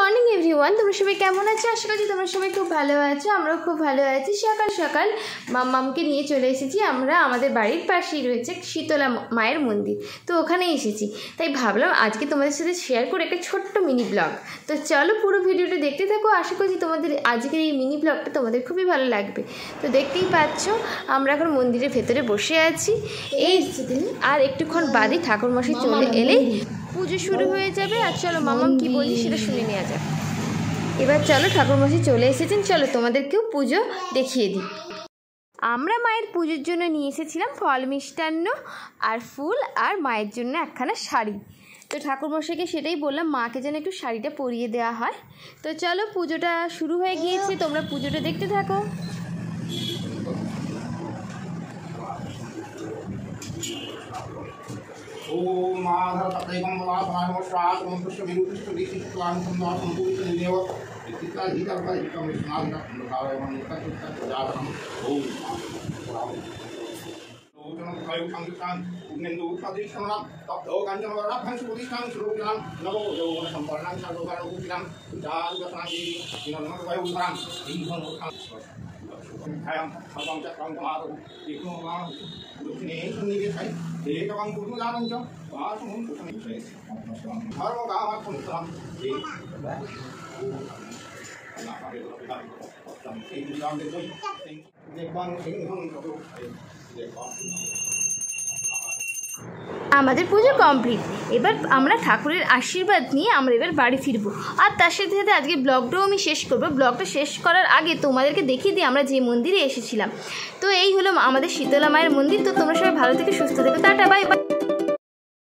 Morning everyone, তোমরা সবাই কেমন আছো? আশা করছি তোমরা সবাই খুব ভালো আছো। আমরাও খুব ভালো আছি। সকাল সকাল মাম্মামকে নিয়ে চলে এসেছি আমরা। আমাদের বাড়ির পাশেই রয়েছে শীতলা মায়ের মন্দির, তো ওখানে এসেছি। তাই ভাবলাম আজকে তোমাদের সাথে শেয়ার করে একটা ছোট্ট মিনি ব্লগ। তো চলো পুরো ভিডিওটা দেখতে থাকো। আশা করছি তোমাদের আজকের এই মিনি ব্লগটা তোমাদের খুবই ভালো লাগবে। তো দেখতেই পাচ্ছ আমরা এখন মন্দিরের ভেতরে বসে আছি। এই আর একটুক্ষণ বাদে ঠাকুরমশাই চলে এলেই পুজো শুরু হয়ে যাবে। আর চলো মামাম কি বলছি সেটা শুনে নেওয়া যাক। এবার চলো ঠাকুরমশাই চলে এসেছেন, চলো তোমাদেরকেও পুজো দেখিয়ে দিই। আমরা মায়ের পুজোর জন্য নিয়ে এসেছিলাম ফল মিষ্টান্ন আর ফুল আর মায়ের জন্য একখানা শাড়ি। তো ঠাকুরমশাইকে সেটাই বললাম, মাকে যেন একটু শাড়িটা পরিয়ে দেওয়া হয়। তো চলো পুজোটা শুরু হয়ে গিয়েছে, তোমরা পুজোটা দেখতে থাকো। ओम माधवतैकं वलासनामश्रात्मं पुष्पविरुष्टविशिष्टान् संवासंपूरितनिदेव इत्तिकाधिकर्पयितं विष्णाधिकं जातम् ओम আমাদের পুজো কমপ্লিট। এবার আমরা ঠাকুরের আশীর্বাদ নিয়ে আমরা এবার বাড়ি ফিরবো। আর তার সাথে সাথে আজকে ব্লগটাও আমি শেষ করবো। ব্লগটা শেষ করার আগে তোমাদেরকে দেখিয়ে দিই আমরা যে মন্দিরে এসেছিলাম। তো এই হলো আমাদের শীতলা মায়ের মন্দির। তো তোমরা সবাই ভালো থেকে সুস্থ থেকো। Tata, bye bye.